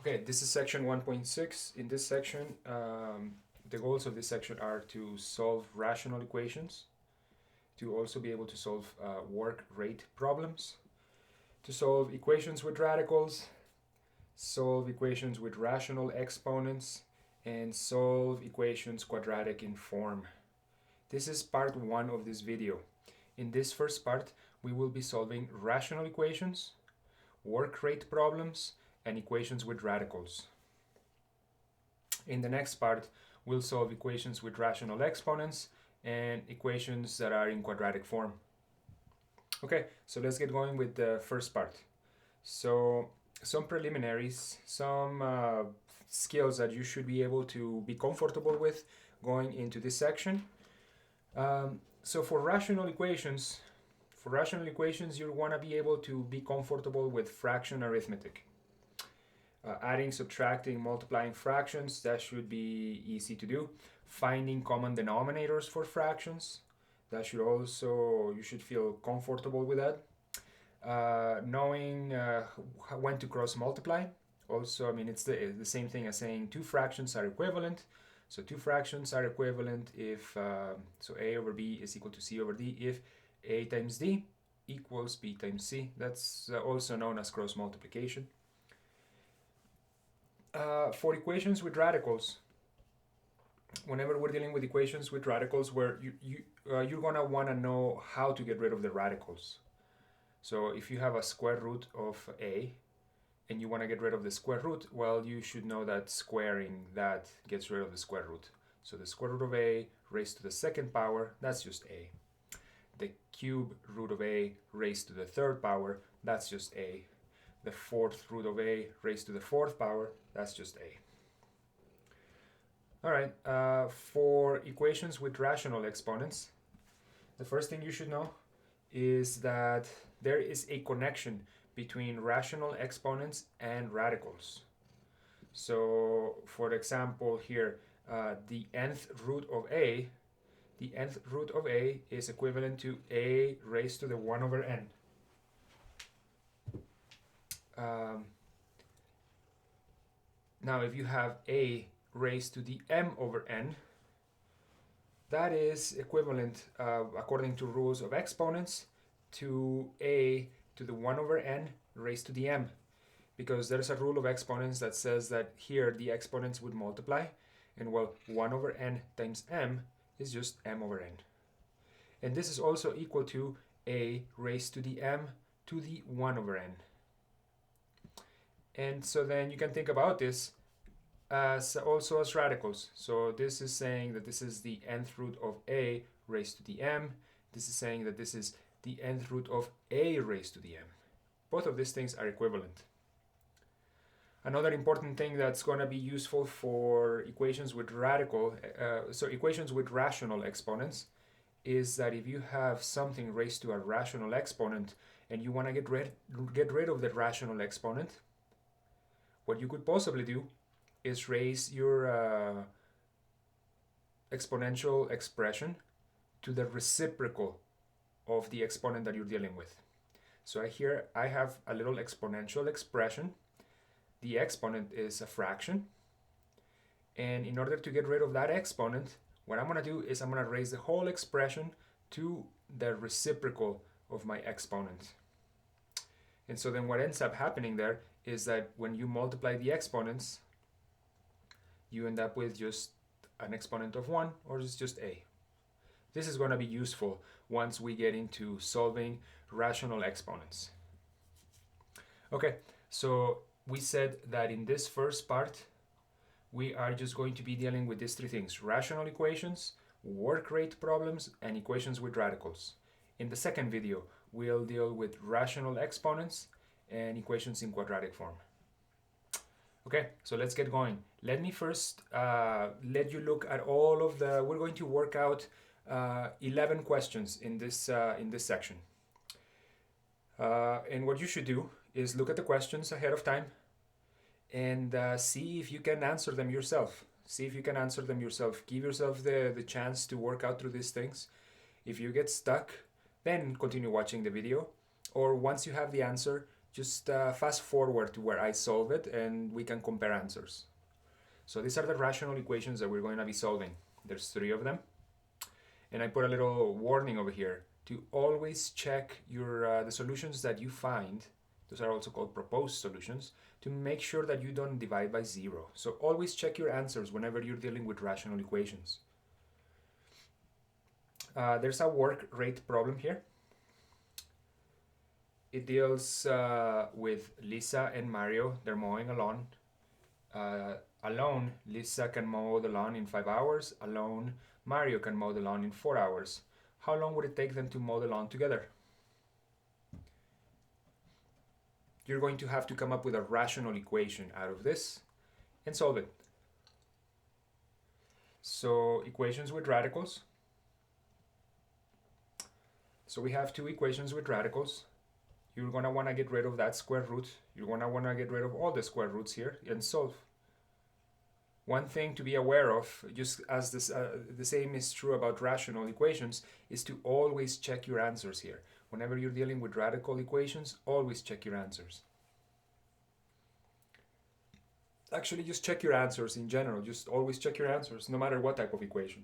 Okay, this is section 1.6. In this section, the goals of this section are to solve rational equations, to also be able to solve work rate problems, to solve equations with radicals, solve equations with rational exponents, and solve equations quadratic in form. This is part 1 of this video. In this first part, we will be solving rational equations, work rate problems, and equations with radicals. In the next part, we'll solve equations with rational exponents and equations that are in quadratic form. Okay, so let's get going with the first part. So some preliminaries, some skills that you should be able to be comfortable with going into this section. So for rational equations, you want to be able to be comfortable with fraction arithmetic. Adding, subtracting, multiplying fractions, that should be easy to do. Finding common denominators for fractions, that should also, you should feel comfortable with that. Knowing when to cross multiply. Also, I mean, it's the same thing as saying two fractions are equivalent. So two fractions are equivalent if, so a over b is equal to c over d if a times d equals b times c. That's also known as cross multiplication. For equations with radicals, whenever we're dealing with equations with radicals, where you're gonna want to know how to get rid of the radicals. So if you have a square root of a and you want to get rid of the square root, well, you should know that squaring that gets rid of the square root. So the square root of a raised to the second power, that's just a. The cube root of a raised to the third power, that's just a. The fourth root of a raised to the fourth power, that's just a. All right, for equations with rational exponents, the first thing you should know is that there is a connection between rational exponents and radicals. So for example here, the nth root of a is equivalent to a raised to the 1 over n. Now if you have a raised to the m over n, that is equivalent, according to rules of exponents, to a to the 1 over n raised to the m, because there's a rule of exponents that says that here the exponents would multiply, and well, 1 over n times m is just m over n. And this is also equal to a raised to the m to the 1 over n. And so then you can think about this as also as radicals. So this is saying that this is the nth root of a raised to the m. This is saying that this is the nth root of a raised to the m. Both of these things are equivalent. Another important thing that's going to be useful for equations with equations with rational exponents, is that if you have something raised to a rational exponent and you want to get rid of the rational exponent, what you could possibly do is raise your exponential expression to the reciprocal of the exponent that you're dealing with. So here I have a little exponential expression. The exponent is a fraction. And in order to get rid of that exponent, what I'm going to do is I'm going to raise the whole expression to the reciprocal of my exponent. And so then what ends up happening there is that when you multiply the exponents, you end up with just an exponent of 1, or just a. This is going to be useful once we get into solving rational exponents. Okay, so we said that in this first part, we are just going to be dealing with these three things: rational equations, work rate problems, and equations with radicals. In the second video, we'll deal with rational exponents and equations in quadratic form. Okay, so let's get going. Let me first let you look at all of the, we're going to work out 11 questions in this section. And what you should do is look at the questions ahead of time and see if you can answer them yourself. Give yourself the chance to work out through these things. If you get stuck, then continue watching the video. Or once you have the answer, just fast forward to where I solve it and we can compare answers. So these are the rational equations that we're going to be solving. There's 3 of them. And I put a little warning over here to always check your the solutions that you find. Those are also called proposed solutions, to make sure that you don't divide by 0. So always check your answers whenever you're dealing with rational equations. There's a work rate problem here. It deals with Lisa and Mario. They're mowing a lawn. Alone, Lisa can mow the lawn in 5 hours. Alone, Mario can mow the lawn in 4 hours. How long would it take them to mow the lawn together? You're going to have to come up with a rational equation out of this and solve it. So equations with radicals. So we have 2 equations with radicals. You're going to want to get rid of that square root. You're going to want to get rid of all the square roots here and solve. One thing to be aware of, just as this, the same is true about rational equations, is to always check your answers here. Whenever you're dealing with radical equations, always check your answers. Actually, just check your answers in general. Just always check your answers, no matter what type of equation.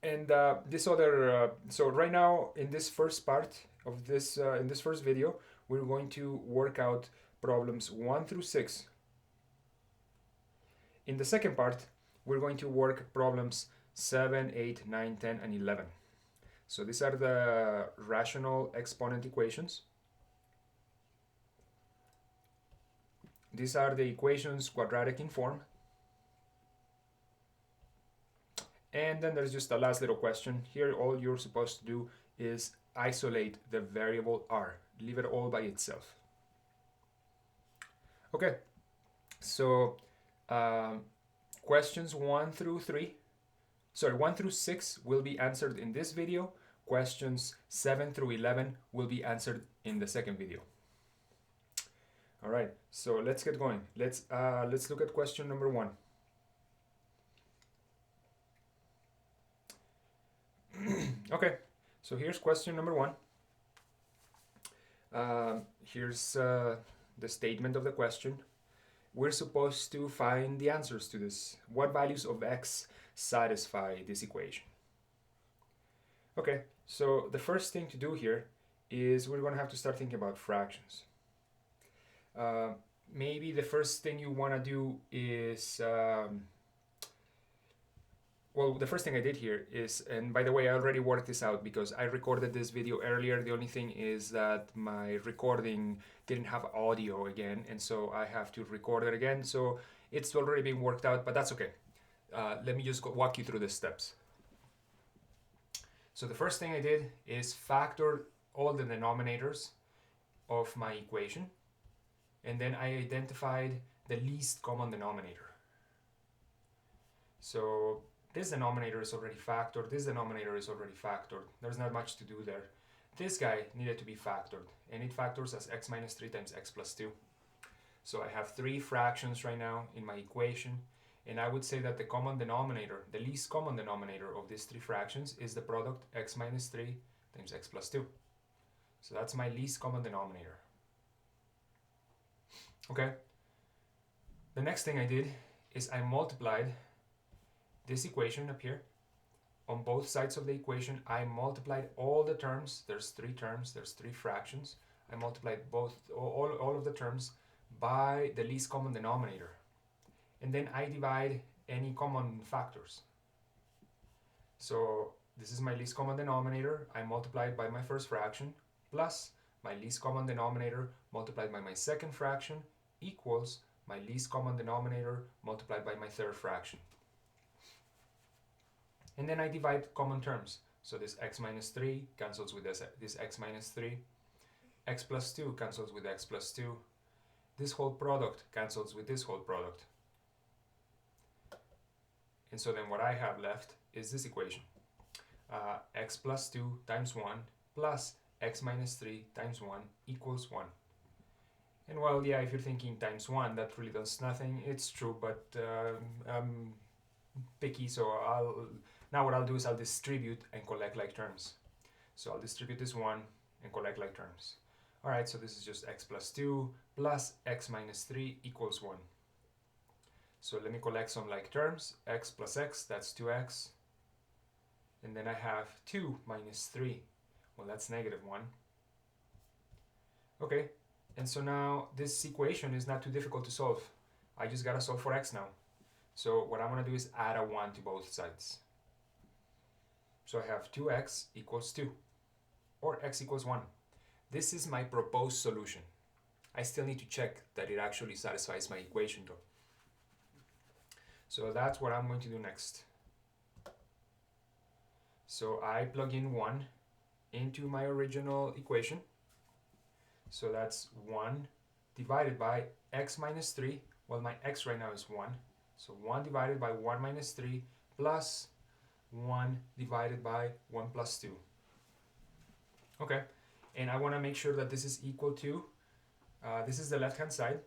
And this other, so right now in this first part of this, in this first video, we're going to work out problems 1 through 6. In the second part, we're going to work problems 7, 8, 9, 10, and 11. So these are the rational exponent equations. These are the equations quadratic in form. And then there's just a last little question. Here, all you're supposed to do is isolate the variable r. Leave it all by itself. Okay, so questions 1 through 6 will be answered in this video. Questions 7 through 11 will be answered in the second video. All right, so let's get going. Let's look at question number 1. Okay, so here's question number 1. Here's the statement of the question. We're supposed to find the answers to this. What values of x satisfy this equation? Okay, so the first thing to do here is we're going to have to start thinking about fractions. Maybe the first thing you want to do is, well, the first thing I did here is, and by the way, I already worked this out because I recorded this video earlier. The only thing is that my recording didn't have audio again, and so I have to record it again. So it's already been worked out, but that's okay. Let me just walk you through the steps. So the first thing I did is factor all the denominators of my equation, and then I identified the least common denominator. So this denominator is already factored, this denominator is already factored. There's not much to do there. This guy needed to be factored, and it factors as x minus 3 times x plus 2. So I have 3 fractions right now in my equation, and I would say that the common denominator, the least common denominator of these 3 fractions is the product x minus 3 times x plus 2. So that's my least common denominator. Okay. The next thing I did is I multiplied this equation up here. On both sides of the equation, I multiplied all the terms. There's 3 terms, there's 3 fractions. I multiplied all of the terms by the least common denominator. And then I divide any common factors. So this is my least common denominator. I multiplied by my first fraction plus my least common denominator multiplied by my second fraction equals my least common denominator multiplied by my third fraction. And then I divide common terms. So this x minus 3 cancels with this x minus 3. X plus 2 cancels with x plus 2. This whole product cancels with this whole product. And so then what I have left is this equation. X plus 2 times 1 plus x minus 3 times 1 equals 1. And well, yeah, if you're thinking times 1, that really does nothing. It's true, but I'm picky, so now what I'll do is I'll distribute and collect like terms. So I'll distribute this 1 and collect like terms. All right, so this is just x plus 2 plus x minus 3 equals 1. So let me collect some like terms. X plus x, that's 2x. And then I have 2 minus 3. Well, that's negative 1. Okay, and so now this equation is not too difficult to solve. I just gotta solve for x now. So what I'm gonna do is add a 1 to both sides. So I have 2x equals 2, or x equals 1. This is my proposed solution. I still need to check that it actually satisfies my equation though. So that's what I'm going to do next. So I plug in 1 into my original equation. So that's 1 divided by x minus 3. Well, my x right now is 1. So 1 divided by 1 minus 3 plus 1 divided by 1 plus 2. Okay, and I want to make sure that this is equal to, this is the left-hand side.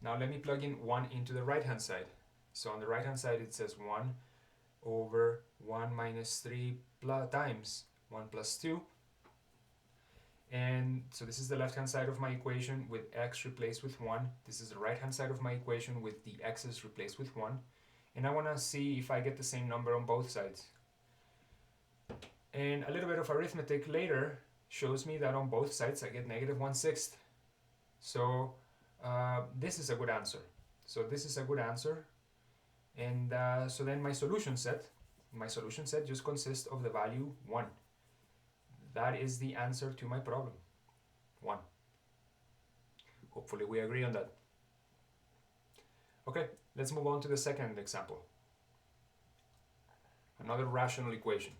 Now let me plug in 1 into the right-hand side. So on the right-hand side it says 1 over 1 minus 3 times 1 plus 2. And so this is the left-hand side of my equation with x replaced with 1. This is the right-hand side of my equation with the x's replaced with 1. And I want to see if I get the same number on both sides. And a little bit of arithmetic later shows me that on both sides I get negative 1/6. So this is a good answer. So this is a good answer. And so then my solution set just consists of the value 1. That is the answer to my problem, 1. Hopefully we agree on that. Okay, let's move on to the second example. Another rational equation.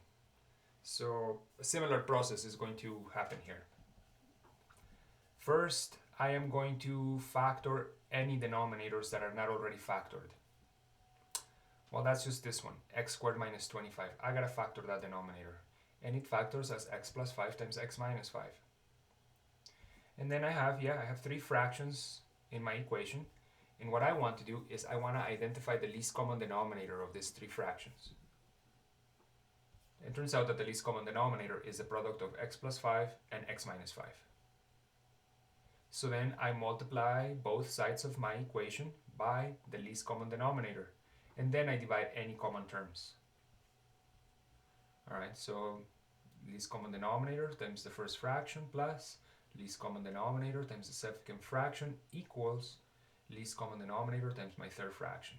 So a similar process is going to happen here. First, I am going to factor any denominators that are not already factored. Well, that's just this one, x squared minus 25. I gotta factor that denominator. And it factors as x plus 5 times x minus 5. And then I have 3 fractions in my equation. And what I want to do is I want to identify the least common denominator of these 3 fractions. It turns out that the least common denominator is the product of x plus 5 and x minus 5. So then I multiply both sides of my equation by the least common denominator. And then I divide any common terms. Alright, so least common denominator times the first fraction plus least common denominator times the second fraction equals least common denominator times my third fraction.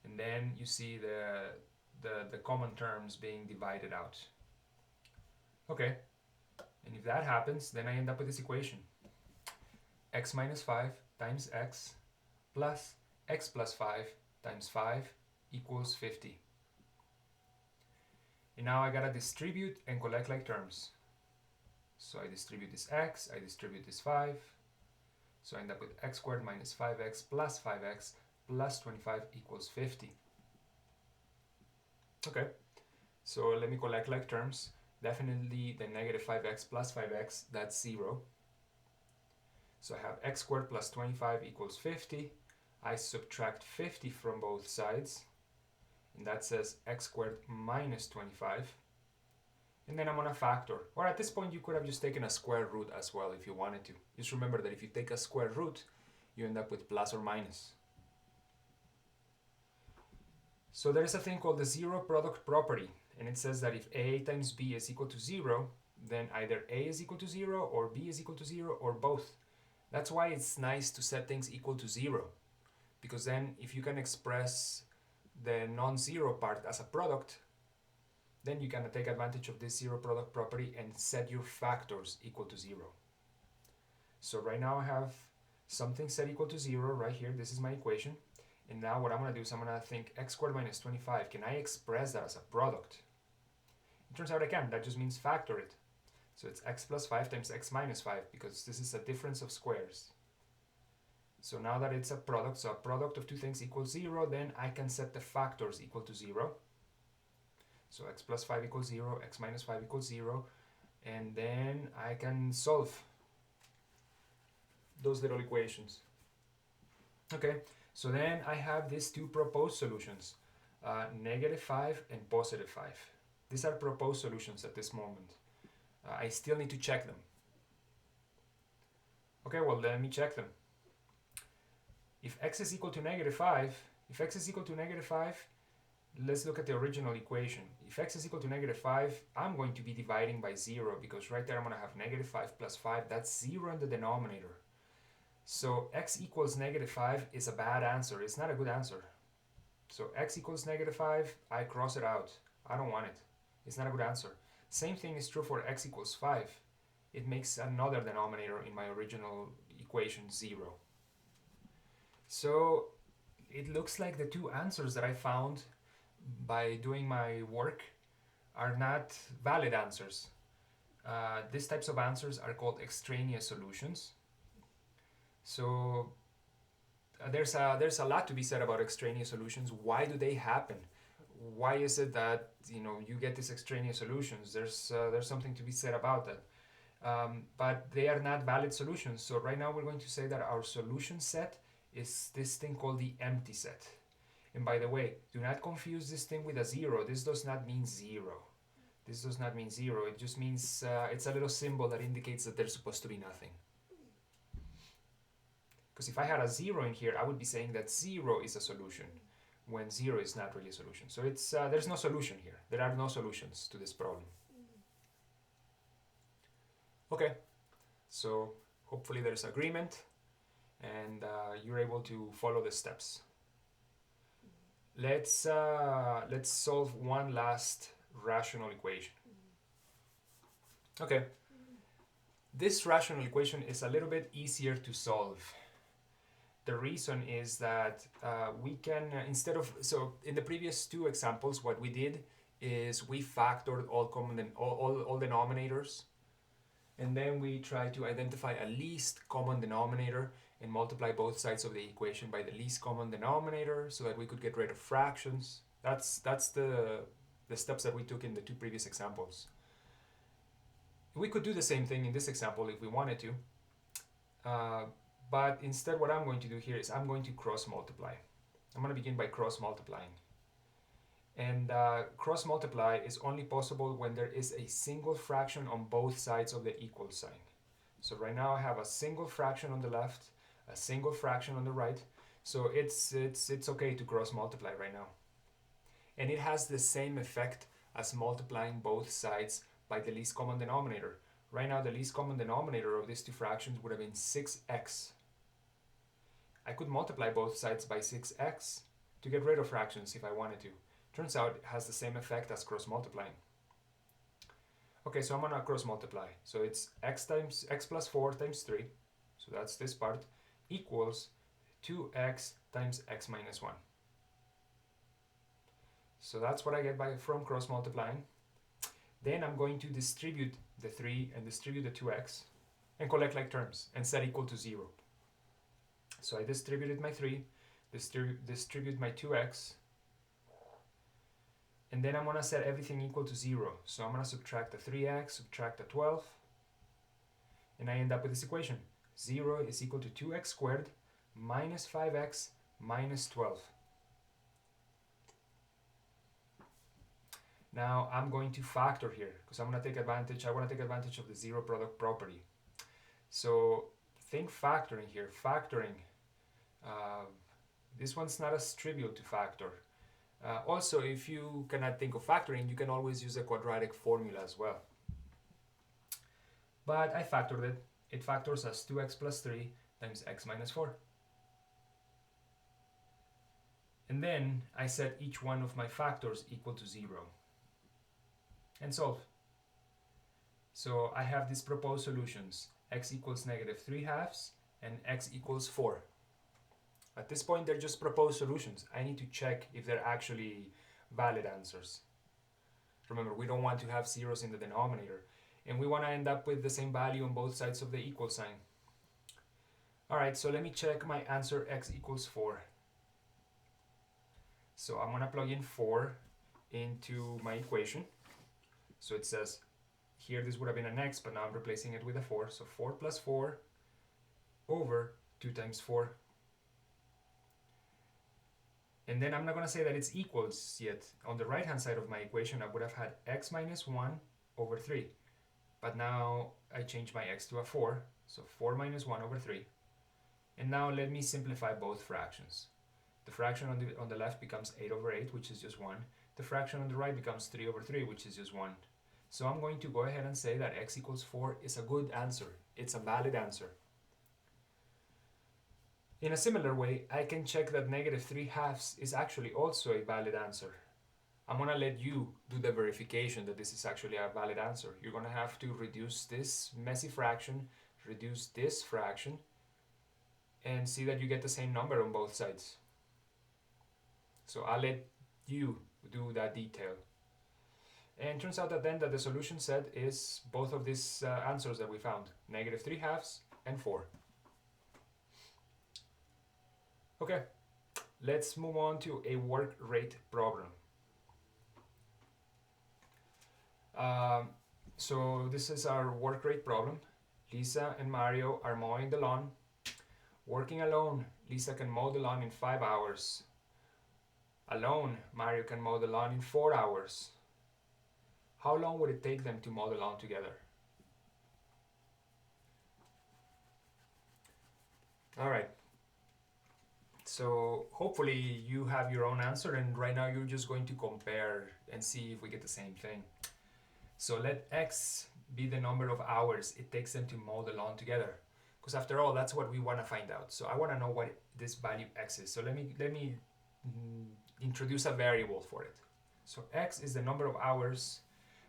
And then you see the common terms being divided out. Okay, and if that happens, then I end up with this equation. X minus 5 times x plus x plus 5 times 5 equals 50. And now I gotta distribute and collect like terms. So I distribute this x, I distribute this 5. So I end up with x squared minus 5x plus 5x plus 25 equals 50. Okay, so let me collect like terms. Definitely the negative 5x plus 5x, that's 0. So I have x squared plus 25 equals 50. I subtract 50 from both sides. And that says x squared minus 25. And then I'm going to factor. Or at this point, you could have just taken a square root as well if you wanted to. Just remember that if you take a square root, you end up with plus or minus. So there is a thing called the zero product property. And it says that if a times b is equal to 0, then either a is equal to 0 or b is equal to 0 or both. That's why it's nice to set things equal to 0. Because then if you can express the non-zero part as a product, then you can take advantage of this zero product property and set your factors equal to 0. So right now I have something set equal to 0 right here. This is my equation. And now what I'm going to do is I'm going to think x squared minus 25. Can I express that as a product? It turns out I can. That just means factor it. So it's x plus 5 times x minus 5 because this is a difference of squares. So now that it's a product, so a product of two things equals 0, then I can set the factors equal to 0. So x plus 5 equals 0, x minus 5 equals 0, and then I can solve those little equations. Okay, so then I have these two proposed solutions, negative 5 and positive 5. These are proposed solutions at this moment. I still need to check them. Okay, well, let me check them. If x is equal to -5, if x is equal to -5, let's look at the original equation. If x is equal to -5, I'm going to be dividing by 0 because right there I'm going to have -5 plus 5. That's 0 in the denominator. So x equals -5 is a bad answer. It's not a good answer. So x equals -5, I cross it out. I don't want it. It's not a good answer. Same thing is true for x equals 5. It makes another denominator in my original equation 0. So it looks like the two answers that I found by doing my work are not valid answers. These types of answers are called extraneous solutions. So there's a lot to be said about extraneous solutions. Why do they happen? Why is it that you get these extraneous solutions? There's something to be said about that. But they are not valid solutions. So right now we're going to say that our solution set is this thing called the empty set. And by the way, do not confuse this thing with a 0. This does not mean 0. This does not mean 0. It just means it's a little symbol that indicates that there's supposed to be nothing. Because if I had a 0 in here, I would be saying that 0 is a solution, when 0 is not really a solution. So it's there's no solution here. There are no solutions to this problem. Okay, so hopefully there's agreement and you're able to follow the steps. Let's solve one last rational equation. Okay, this rational equation is a little bit easier to solve. The reason is that we can, so in the previous two examples, what we did is we factored all denominators, and then we tried to identify a least common denominator and multiply both sides of the equation by the least common denominator so that we could get rid of fractions. That's the steps that we took in the two previous examples. We could do the same thing in this example if we wanted to. But instead what I'm going to do here is I'm going to cross multiply. I'm going to begin by cross multiplying. And cross multiply is only possible when there is a single fraction on both sides of the equal sign. So right now I have a single fraction on the left, a single fraction on the right. So it's okay to cross multiply right now. And it has the same effect as multiplying both sides by the least common denominator. Right now the least common denominator of these two fractions would have been 6x. I could multiply both sides by 6x to get rid of fractions if I wanted to. Turns out it has the same effect as cross multiplying. Okay, so I'm gonna cross multiply. So it's x plus 4 times 3, so that's this part, equals 2x times x minus 1. So that's what I get from cross multiplying. Then I'm going to distribute the 3 and distribute the 2x and collect like terms and set equal to 0. So I distributed my 3, distribute my 2x, and then I'm going to set everything equal to 0. So I'm going to subtract the 3x, subtract the 12, and I end up with this equation. 0 is equal to 2x squared minus 5x minus 12. Now I'm going to factor here because I want to take advantage of the zero product property. So think factoring here. Factoring, this one's not as trivial to factor. Also, if you cannot think of factoring, you can always use a quadratic formula as well. But I factored it. It factors as 2x plus 3 times x minus 4. And then I set each one of my factors equal to 0. And solve. So I have these proposed solutions. X equals -3/2 and x equals 4. At this point, they're just proposed solutions. I need to check if they're actually valid answers. Remember, we don't want to have zeros in the denominator, and we want to end up with the same value on both sides of the equal sign. Alright, so let me check my answer, x equals 4. So I'm going to plug in 4 into my equation. So it says, here this would have been an x, but now I'm replacing it with a 4. So 4 plus 4 over 2 times 4. And then I'm not going to say that it's equals yet. On the right hand side of my equation, I would have had x minus 1 over 3. But now I change my x to a 4. So 4 minus 1 over 3. And now let me simplify both fractions. The fraction on the left becomes 8 over 8, which is just 1. The fraction on the right becomes 3 over 3, which is just 1. So I'm going to go ahead and say that x equals 4 is a good answer. It's a valid answer. In a similar way, I can check that negative 3 halves is actually also a valid answer. I'm going to let you do the verification that this is actually a valid answer. You're going to have to reduce this messy fraction, reduce this fraction, and see that you get the same number on both sides. So I'll let you do that detail. And it turns out that then that the solution set is both of these answers that we found, negative 3 halves and 4. Okay, let's move on to a work rate problem. So this is our work rate problem. Lisa and Mario are mowing the lawn. Working alone, Lisa can mow the lawn in 5 hours. Alone, Mario can mow the lawn in 4 hours. How long would it take them to mow the lawn together? All right. So hopefully you have your own answer, and right now you're just going to compare and see if we get the same thing. So let x be the number of hours it takes them to mow the lawn together, because after all, that's what we want to find out. So I want to know what this value x is. So let me introduce a variable for it. So x is the number of hours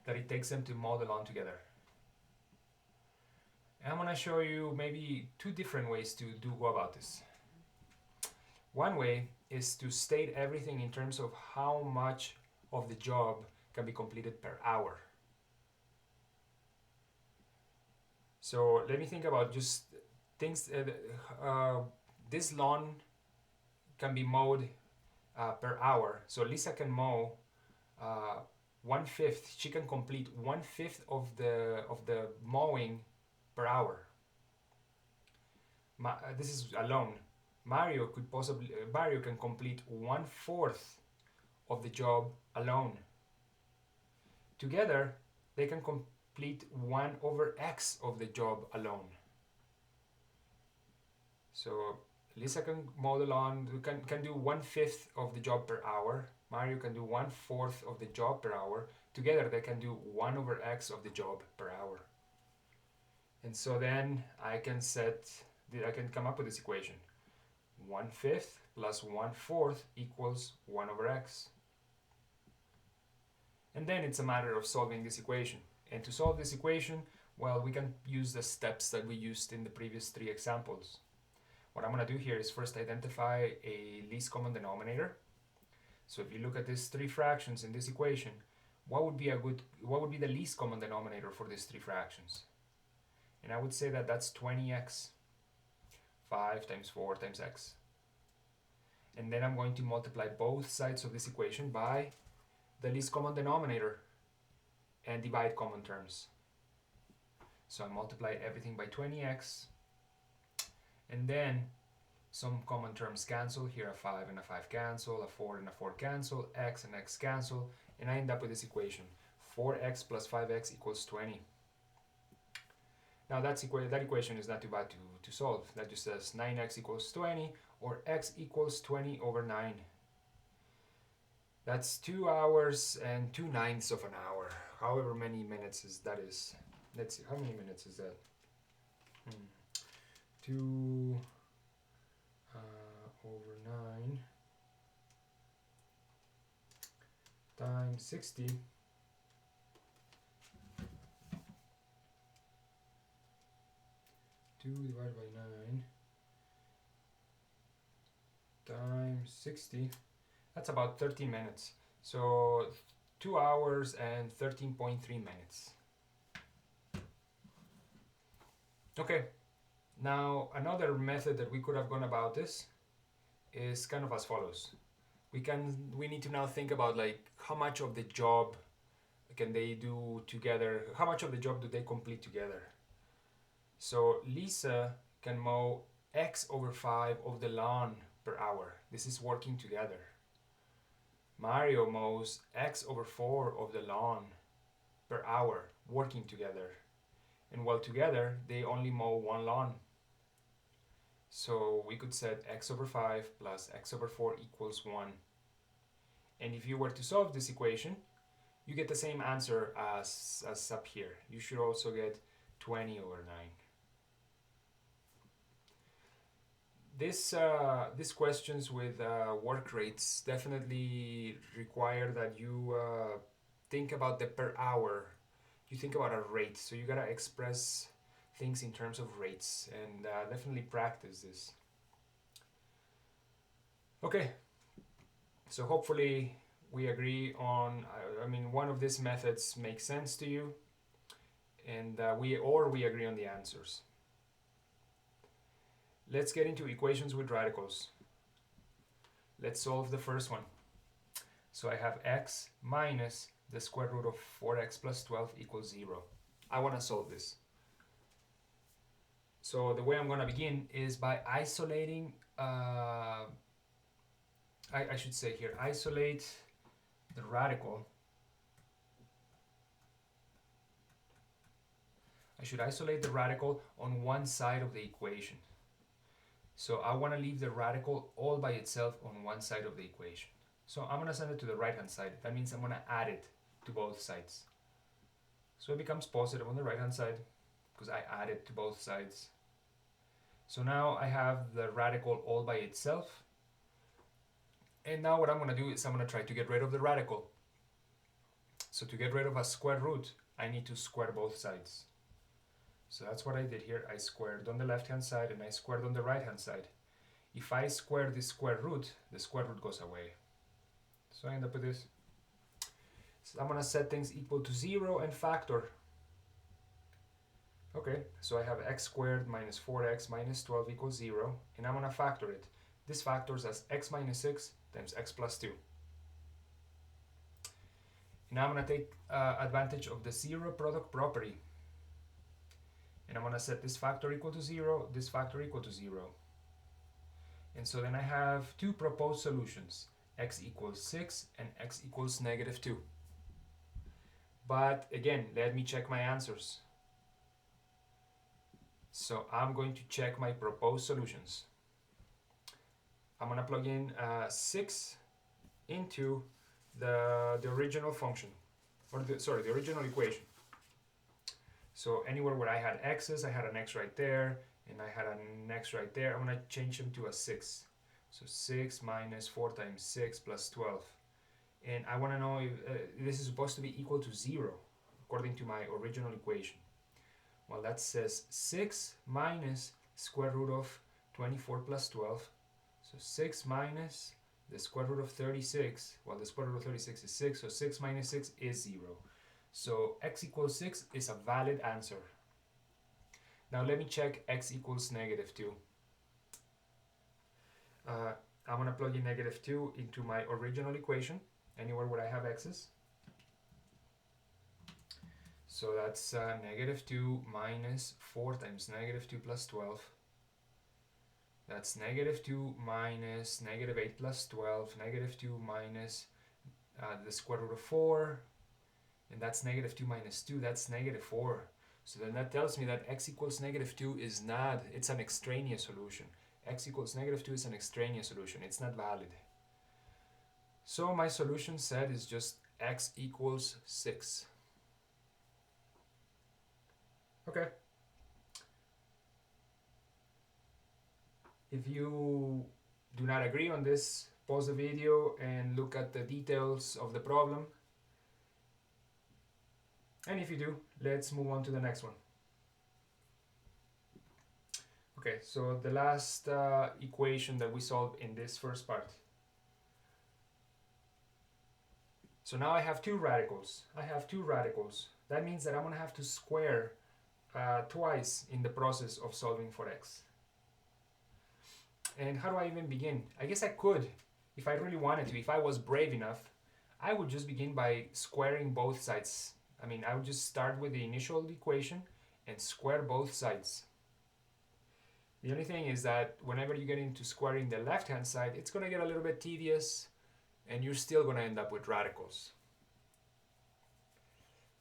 that it takes them to mow the lawn together. And I'm going to show you maybe 2 different ways to go about this. One way is to state everything in terms of how much of the job can be completed per hour. So let me think about just things. This lawn can be mowed per hour. So Lisa can mow 1/5. She can complete 1/5 of the mowing per hour. This is alone. Mario can complete 1/4 of the job alone. Together, they can complete 1 over x of the job alone. So Lisa can mow the lawn, can do 1/5 of the job per hour. Mario can do 1/4 of the job per hour. Together, they can do 1 over x of the job per hour. And so then I can come up with this equation. 1/5 plus 1/4 equals 1 over x. And then it's a matter of solving this equation. And to solve this equation, well, we can use the steps that we used in the previous 3 examples. What I'm going to do here is first identify a least common denominator. So if you look at these 3 fractions in this equation, what would be the least common denominator for these 3 fractions? And I would say that that's 20x. 5 times 4 times x. And then I'm going to multiply both sides of this equation by the least common denominator and divide common terms. So I multiply everything by 20x, and then some common terms cancel. Here a 5 and a 5 cancel, a 4 and a 4 cancel, x and x cancel, and I end up with this equation. 4x plus 5x equals 20. Now that equation is not too bad to solve. That just says 9x equals 20, or x equals 20 over 9. That's 2 hours and 2/9 of an hour. However many minutes that is. Let's see, how many minutes is that? 2 over 9 times 60. 2 divided by 9 times 60, that's about 13 minutes. So 2 hours and 13.3 minutes. Okay, now another method that we could have gone about this is kind of as follows. We need to now think about like how much of the job can they do together, how much of the job do they complete together. So Lisa can mow x over 5 of the lawn per hour. This is working together. Mario mows x over 4 of the lawn per hour, working together. and while together they only mow one lawn. So we could set x over 5 plus x over 4 equals 1. And if you were to solve this equation, you get the same answer as up here. You should also get 20 over 9. These questions with work rates definitely require that you think about the per hour. You think about a rate, so you gotta express things in terms of rates, and definitely practice this. Okay, so hopefully we agree on, I mean, one of these methods makes sense to you, and we agree on the answers. Let's get into equations with radicals. Let's solve the first one. So I have x minus the square root of 4x plus 12 equals 0. I want to solve this. So the way I'm going to begin is by isolating, I should say here, isolate the radical. I should isolate the radical on one side of the equation. So I want to leave the radical all by itself on one side of the equation. So I'm going to send it to the right hand side. That means I'm going to add it to both sides. So it becomes positive on the right hand side because I add it to both sides. So now I have the radical all by itself. And now what I'm going to do is I'm going to try to get rid of the radical. So to get rid of a square root, I need to square both sides. So that's what I did here. I squared on the left hand side and I squared on the right hand side. If I square the square root goes away. So I end up with this. So I'm going to set things equal to 0 and factor. Okay, so I have x squared minus 4x minus 12 equals 0, and I'm going to factor it. This factors as x minus 6 times x plus 2. And now I'm going to take advantage of the zero product property. And I'm going to set this factor equal to 0, this factor equal to 0. And so then I have two proposed solutions, x equals 6 and x equals negative 2. But again, let me check my answers. So I'm going to check my proposed solutions. I'm going to plug in 6 into the original function, or the original equation. So anywhere where I had x's, I had an x right there, and I had an x right there. I'm going to change them to a 6. So 6 minus 4 times 6 plus 12. And I want to know if this is supposed to be equal to 0, according to my original equation. Well, that says 6 minus square root of 24 plus 12. So 6 minus the square root of 36. Well, the square root of 36 is 6, so 6 minus 6 is 0. So x equals 6 is a valid answer. Now let me check x equals negative 2. I'm going to plug in negative 2 into my original equation, anywhere where I have x's. So that's negative 2 minus 4 times negative 2 plus 12. That's negative 2 minus negative 8 plus 12, negative 2 minus the square root of 4, and that's negative 2 minus 2, that's negative 4. So then that tells me that x equals negative 2 is not, it's an extraneous solution. X equals negative 2 is an extraneous solution, it's not valid. So my solution set is just x equals 6. Okay. If you do not agree on this, pause the video and look at the details of the problem. And if you do, let's move on to the next one. Okay, so the last equation that we solved in this first part. So now I have two radicals. That means that I'm going to have to square twice in the process of solving for x. And how do I even begin? I guess I could, if I really wanted to, if I was brave enough, I would just begin by squaring both sides. I mean, I would just start with the initial equation and square both sides. The only thing is that whenever you get into squaring the left-hand side, it's going to get a little bit tedious, and you're still going to end up with radicals.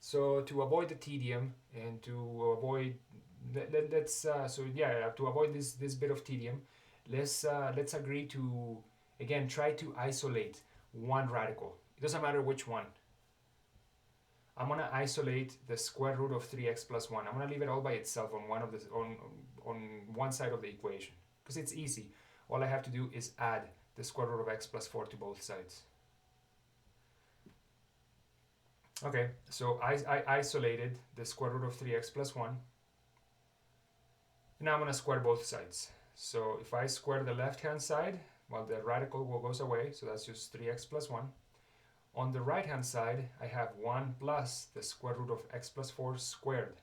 So to avoid the tedium and to avoid to avoid this bit of tedium, let's agree to again try to isolate one radical. It doesn't matter which one. I'm gonna isolate the square root of 3x plus 1. I'm gonna leave it all by itself on on one side of the equation because it's easy. All I have to do is add the square root of x plus 4 to both sides. Okay, so I isolated the square root of 3x plus 1. Now I'm going to square both sides. So if I square the left-hand side, well, the radical goes away, so that's just 3x plus 1. On the right-hand side, I have 1 plus the square root of x plus 4 squared.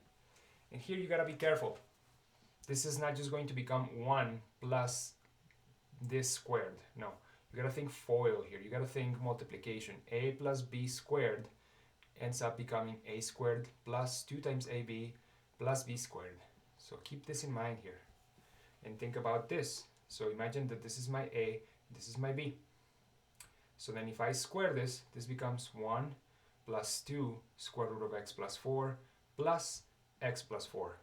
And here you got to be careful. This is not just going to become 1 plus this squared. No, you got to think FOIL here. You got to think multiplication. A plus b squared ends up becoming a squared plus 2 times ab plus b squared. So keep this in mind here and think about this. So imagine that this is my a, this is my b. So then if I square this, this becomes 1 plus 2 square root of x plus 4 plus x plus 4.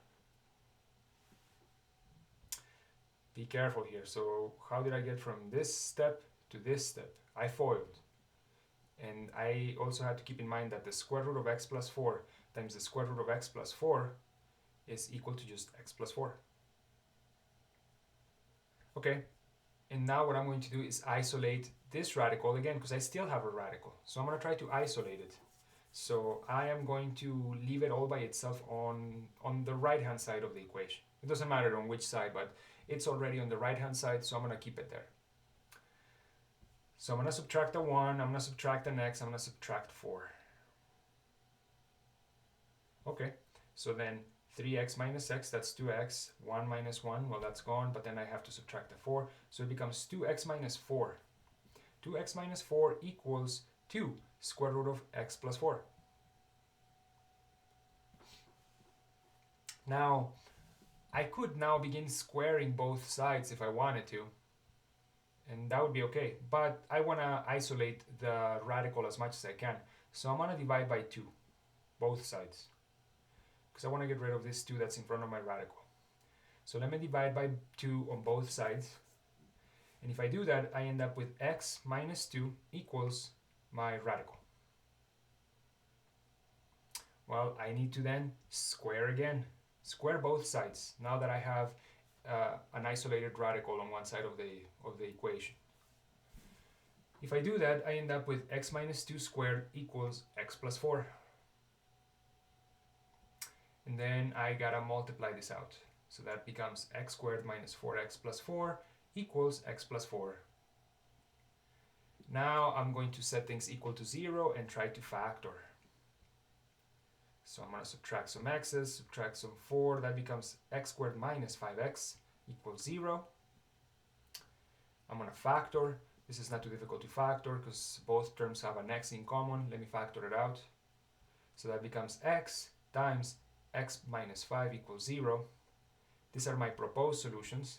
Be careful here. So how did I get from this step to this step? I FOILed. And I also had to keep in mind that the square root of x plus 4 times the square root of x plus 4 is equal to just x plus 4. Okay, and now what I'm going to do is isolate this radical again because I still have a radical. So I'm going to try to isolate it. So I am going to leave it all by itself on the right-hand side of the equation. It doesn't matter on which side, but it's already on the right-hand side, so I'm going to keep it there. So I'm going to subtract a 1, I'm going to subtract an x, I'm going to subtract 4. Okay, so then 3x minus x, that's 2x, 1 minus 1, well that's gone, but then I have to subtract the 4, so it becomes 2x minus 4. 2x minus 4 equals 2 square root of x plus 4. Now, I could now begin squaring both sides if I wanted to, and that would be okay, but I want to isolate the radical as much as I can, so I'm going to divide by 2, both sides, because I want to get rid of this 2 that's in front of my radical. So let me divide by 2 on both sides, and if I do that, I end up with x minus 2 equals my radical. Well, I need to then square again, square both sides, now that I have an isolated radical on one side of the equation. If I do that, I end up with x minus 2 squared equals x plus 4. And then I gotta multiply this out. So that becomes x squared minus 4x plus 4 equals x plus 4. Now I'm going to set things equal to 0 and try to factor. So I'm going to subtract some x's, subtract some 4, that becomes x squared minus 5x equals 0. I'm going to factor. This is not too difficult to factor because both terms have an x in common. Let me factor it out. So that becomes x times x minus 5 equals 0. These are my proposed solutions.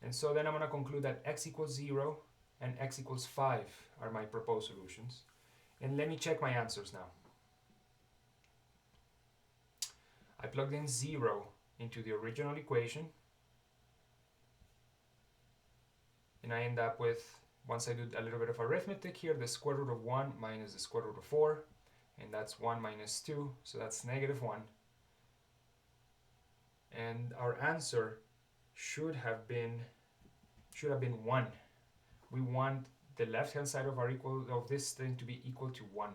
And so then I'm going to conclude that x equals 0 and x equals 5 are my proposed solutions. And let me check my answers now. I plugged in 0 into the original equation, and I end up with, once I do a little bit of arithmetic here, the square root of 1 minus the square root of 4, and that's 1 minus 2, so that's negative 1. And our answer should have been 1. We want the left-hand side of this thing to be equal to 1.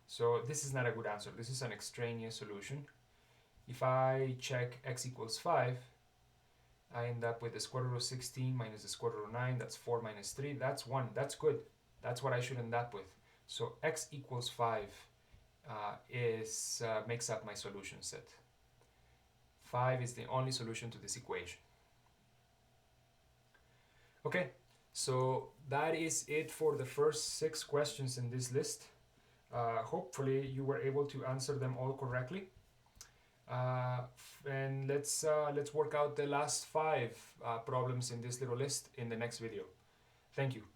So this is not a good answer. This is an extraneous solution. If I check x equals 5, I end up with the square root of 16 minus the square root of 9. That's 4 minus 3. That's 1. That's good. That's what I should end up with. So x equals 5 makes up my solution set. 5 is the only solution to this equation. Okay, so that is it for the first 6 questions in this list. Hopefully you were able to answer them all correctly. And let's work out the last 5 problems in this little list in the next video. Thank you.